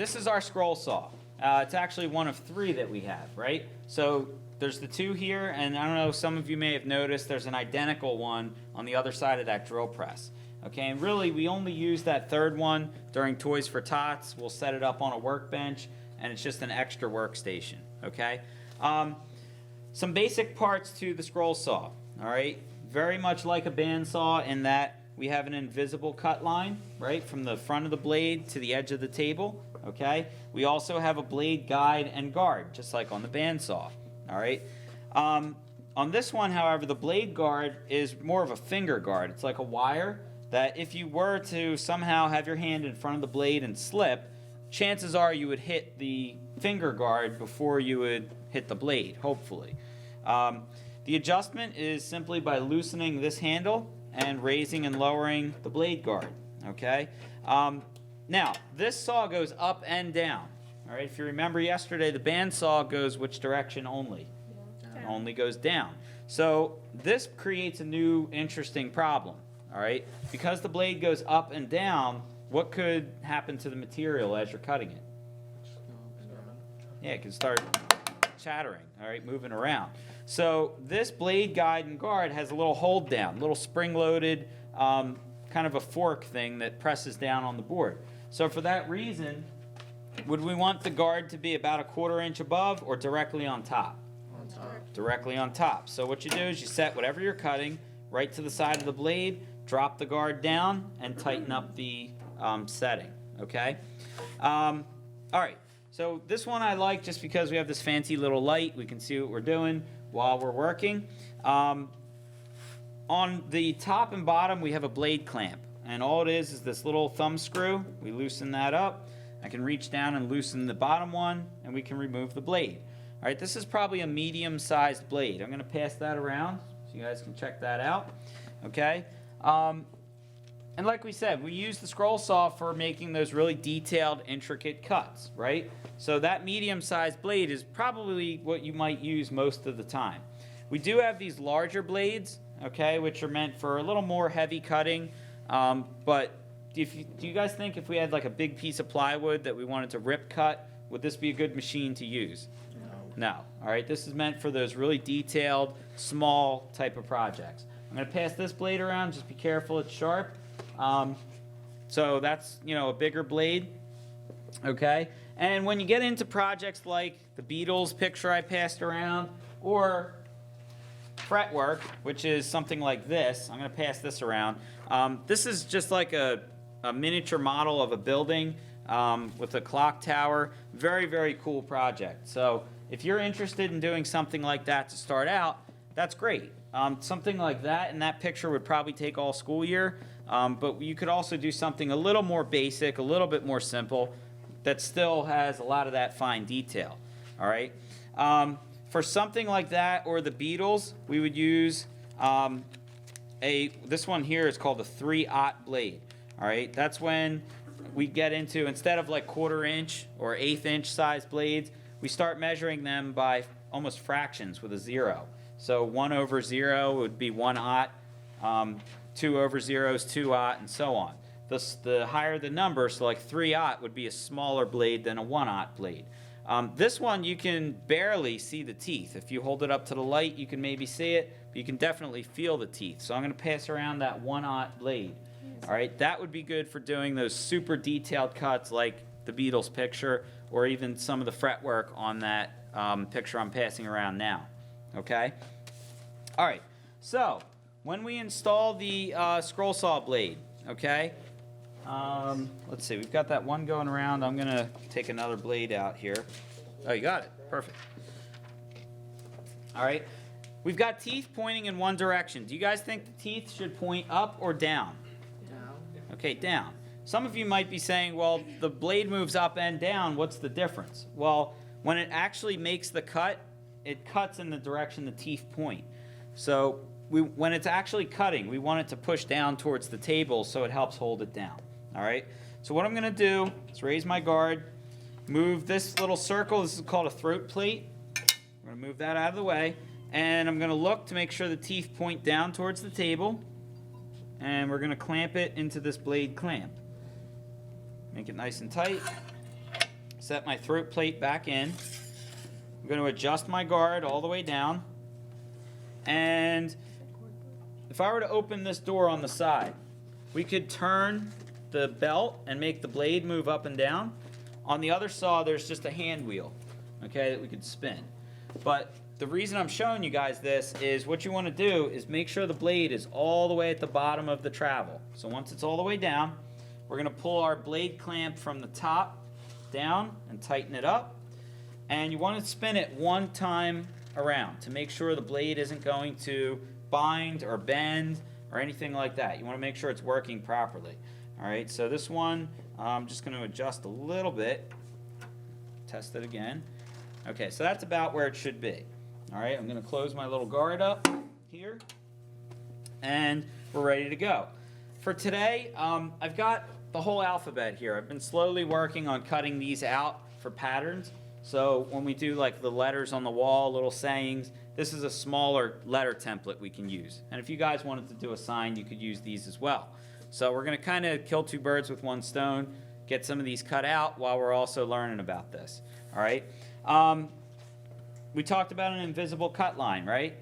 this is our scroll saw. It's actually one of 3 that we have, right? So there's the 2 here, and I don't know, some of you may have noticed there's an identical one on the other side of that drill press. Okay, and really we only use that 3rd one during Toys for Tots. We'll set it up on a workbench, and it's just an extra workstation, okay? Some basic parts to the scroll saw, all right? Very much like a bandsaw in that we have an invisible cut line, right, from the front of the blade to the edge of the table, okay? We also have a blade guide and guard, just like on the bandsaw, all right? On this one, however, the blade guard is more of a finger guard. It's like a wire that if you were to somehow have your hand in front of the blade and slip, chances are you would hit the finger guard before you would hit the blade, hopefully. The adjustment is simply by loosening this handle and raising and lowering the blade guard, okay? Now, this saw goes up and down, all right? If you remember yesterday, the bandsaw goes which direction only? Down. Only goes down. So this creates a new interesting problem, all right? Because the blade goes up and down, what could happen to the material as you're cutting it? Yeah, it can start chattering, all right, moving around. So this blade guide and guard has a little hold down, little spring-loaded kind of a fork thing that presses down on the board. So for that reason, would we want the guard to be about 1/4 inch above or directly on top? On top. Directly on top. So what you do is you set whatever you're cutting right to the side of the blade, drop the guard down, and tighten up the setting, okay? All right, so this one I like just because we have this fancy little light. We can see what we're doing while we're working. On the top and bottom, we have a blade clamp, and all it is this little thumb screw. We loosen that up. I can reach down and loosen the bottom one, and we can remove the blade. All right, this is probably a medium-sized blade. I'm going to pass that around so you guys can check that out, okay? And like we said, we use the scroll saw for making those really detailed, intricate cuts, right? So that medium-sized blade is probably what you might use most of the time. We do have these larger blades, okay, which are meant for a little more heavy cutting. But do you guys think if we had like a big piece of plywood that we wanted to rip cut, would this be a good machine to use? No. All right, this is meant for those really detailed, small type of projects. I'm going to pass this blade around. Just be careful, it's sharp. So that's, you know, a bigger blade, okay? And when you get into projects like the Beatles picture I passed around, or fretwork, which is something like this, I'm going to pass this around. This is just like a miniature model of a building with a clock tower. Very, very cool project. So if you're interested in doing something like that to start out, that's great. Something like that in that picture would probably take all school year. But you could also do something a little more basic, a little bit more simple, that still has a lot of that fine detail, all right? For something like that or the Beatles, we would use this one here is called a 3/0 blade, all right? That's when we get into, instead of like 1/4 inch or 1/8 inch size blades, we start measuring them by almost fractions with a 0. So 1/0 would be 1/0. 2/0 is 2/0, and so on. The higher the number, so like 3/0 would be a smaller blade than a 1/0 blade. This one, you can barely see the teeth. If you hold it up to the light, you can maybe see it, but you can definitely feel the teeth. So I'm going to pass around that 1/0 blade. All right, that would be good for doing those super detailed cuts like the Beatles picture, or even some of the fretwork on that picture I'm passing around now. Okay? All right, so when we install the scroll saw blade, okay, let's see, we've got that one going around. I'm going to take another blade out here. Oh, you got it. Perfect. All right, we've got teeth pointing in one direction. Do you guys think the teeth should point up or down? Down. Okay, down. Some of you might be saying, well, the blade moves up and down. What's the difference? Well, when it actually makes the cut, it cuts in the direction the teeth point. So when it's actually cutting, we want it to push down towards the table so it helps hold it down. All right? So what I'm going to do is raise my guard, move this little circle. This is called a throat plate. I'm going to move that out of the way. And I'm going to look to make sure the teeth point down towards the table. And we're going to clamp it into this blade clamp. Make it nice and tight. set my throat plate back in. I'm going to adjust my guard all the way down. And if I were to open this door on the side, we could turn the belt and make the blade move up and down. On the other saw, there's just a hand wheel, okay, that we could spin. But the reason I'm showing you guys this is what you want to do is make sure the blade is all the way at the bottom of the travel. So once it's all the way down, we're going to pull our blade clamp from the top down and tighten it up. And you want to spin it one time around to make sure the blade isn't going to bind or bend or anything like that. You want to make sure it's working properly. All right, so this one, I'm just going to adjust a little bit. Test it again. Okay, so that's about where it should be. All right, I'm going to close my little guard up here, and we're ready to go. For today, I've got the whole alphabet here. I've been slowly working on cutting these out for patterns. So when we do like the letters on the wall, little sayings, this is a smaller letter template we can use. And if you guys wanted to do a sign, you could use these as well. So we're going to kind of kill two birds with one stone, get some of these cut out while we're also learning about this. All right. We talked about an invisible cut line, right?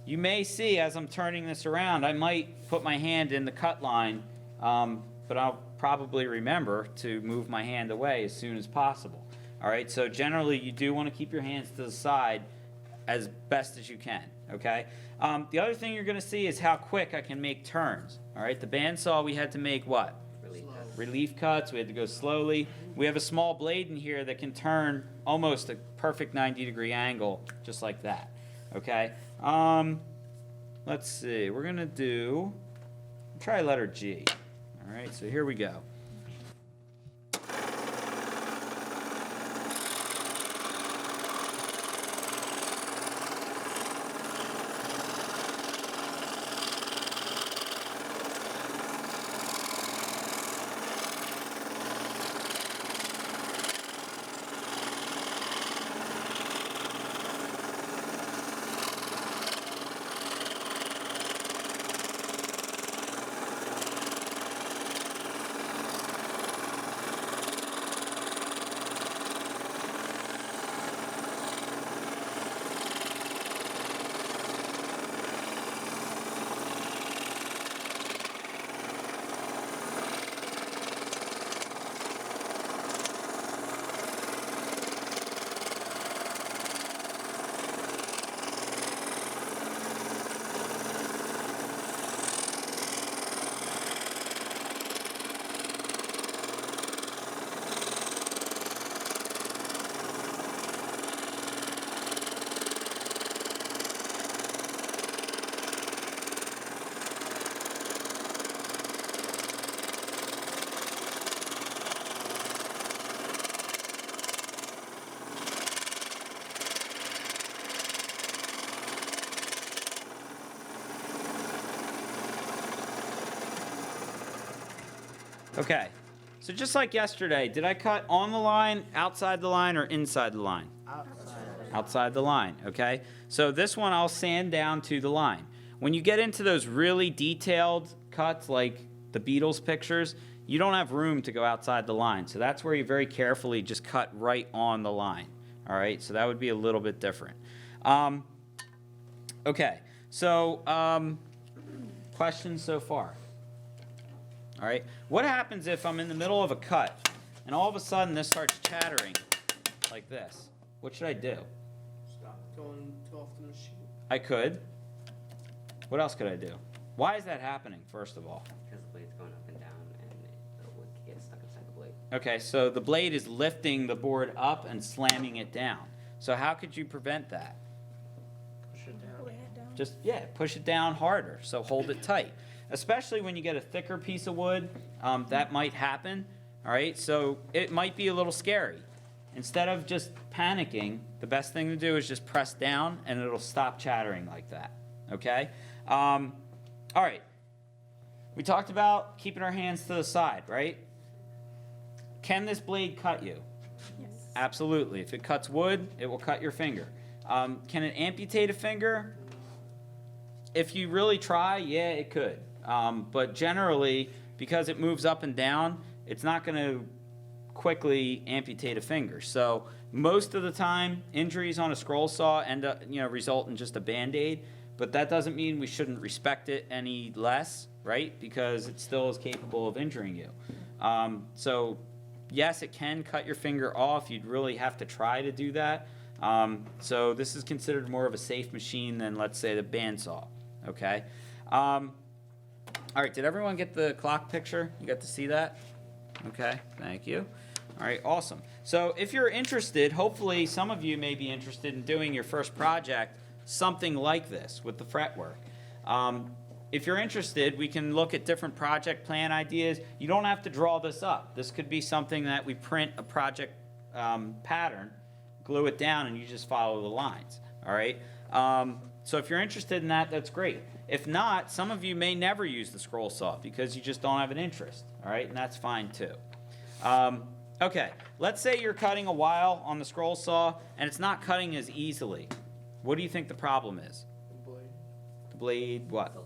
You may see as I'm turning this around, I might put my hand in the cut line, but I'll probably remember to move my hand away as soon as possible. All right, so generally you do want to keep your hands to the side as best as you can, okay? The other thing you're going to see is how quick I can make turns. All right, the bandsaw we had to make what? Relief cuts. We had to go slowly. We have a small blade in here that can turn almost a perfect 90-degree angle, just like that, okay? Let's see. We're going to try letter G. All right, so here we go. Okay, so just like yesterday, did I cut on the line, outside the line, or inside the line? Outside the line, okay? So this one I'll sand down to the line. When you get into those really detailed cuts like the Beatles pictures, you don't have room to go outside the line. So that's where you very carefully just cut right on the line, all right? So that would be a little bit different. Okay, so questions so far? All right, what happens if I'm in the middle of a cut and all of a sudden this starts chattering like this? What should I do? Stop going too often to shoot. I could. What else could I do? Why is that happening, first of all? Because the blade's going up and down and the wood can get stuck inside the blade. Okay, so the blade is lifting the board up and slamming it down. So how could you prevent that? Push it down. Just, yeah, push it down harder, so hold it tight. Especially when you get a thicker piece of wood, that might happen, all right? So it might be a little scary. Instead of just panicking, the best thing to do is just press down and it'll stop chattering like that, okay? All right, we talked about keeping our hands to the side, right? Can this blade cut you? Yes. Absolutely. If it cuts wood, it will cut your finger. Can it amputate a finger? If you really try, yeah, it could. But generally, because it moves up and down, it's not going to quickly amputate a finger. So most of the time, injuries on a scroll saw end up, result in just a Band-Aid, but that doesn't mean we shouldn't respect it any less, right? Because it still is capable of injuring you. So yes, it can cut your finger off. You'd really have to try to do that. So this is considered more of a safe machine than, let's say, the bandsaw, okay? All right, did everyone get the clock picture? You got to see that? Okay, thank you. All right, awesome. So if you're interested, hopefully some of you may be interested in doing your first project, something like this with the fretwork. If you're interested, we can look at different project plan ideas. You don't have to draw this up. This could be something that we print a project pattern, glue it down, and you just follow the lines, all right? So if you're interested in that, that's great. If not, some of you may never use the scroll saw because you just don't have an interest, all right? And that's fine too. Okay, let's say you're cutting a while on the scroll saw and it's not cutting as easily. What do you think the problem is? The blade. The blade, what?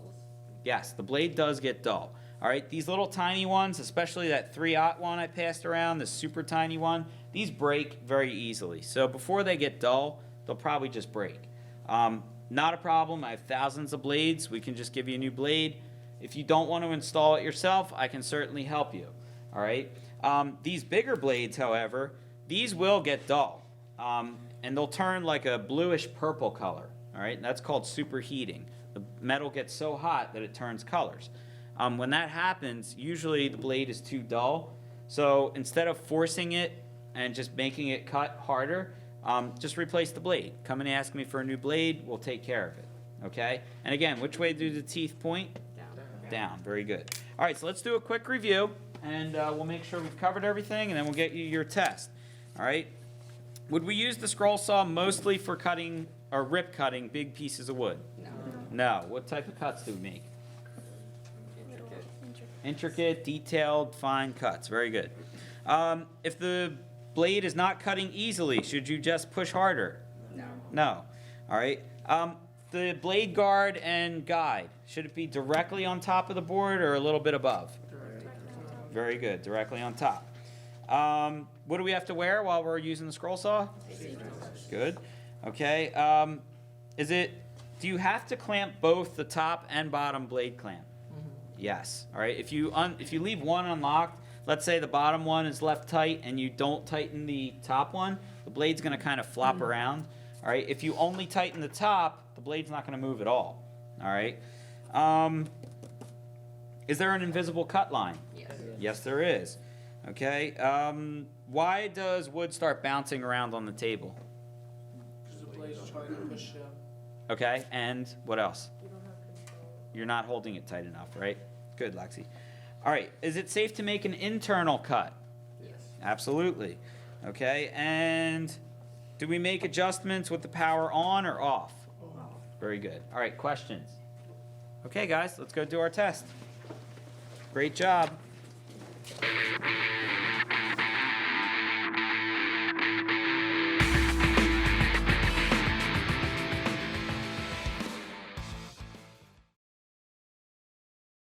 Yes, the blade does get dull. All right, these little tiny ones, especially that 3/0 one I passed around, the super tiny one, these break very easily. So before they get dull, they'll probably just break. Not a problem. I have thousands of blades. We can just give you a new blade. If you don't want to install it yourself, I can certainly help you. All right. These bigger blades, however, these will get dull, and they'll turn like a bluish purple color. All right, and that's called superheating. The metal gets so hot that it turns colors. When that happens, usually the blade is too dull. So instead of forcing it and just making it cut harder, just replace the blade. Come and ask me for a new blade. We'll take care of it. Okay? And again, which way do the teeth point? Down. Down. Very good. All right, so let's do a quick review, and we'll make sure we've covered everything, and then we'll get you your test. All right? Would we use the scroll saw mostly for cutting or rip cutting big pieces of wood? No. No. What type of cuts do we make? Intricate. Intricate, detailed, fine cuts. Very good. If the blade is not cutting easily, should you just push harder? No. No. All right. The blade guard and guide, should it be directly on top of the board or a little bit above? Very good. Directly on top. What do we have to wear while we're using the scroll saw? Good. Okay. Do you have to clamp both the top and bottom blade clamp? Yes. All right. If you leave one unlocked, let's say the bottom one is left tight and you don't tighten the top one, the blade's going to kind of flop around. All right. If you only tighten the top, the blade's not going to move at all. All right. Is there an invisible cut line? Yes. Yes, there is. Okay. Why does wood start bouncing around on the table? Because the blade's trying to push you. Okay. And what else? You're not holding it tight enough, right? Good, Lexi. All right. Is it safe to make an internal cut? Yes. Absolutely. Okay. And do we make adjustments with the power on or off? Very good. All right. Questions? Okay, guys. Let's go do our test. Great job.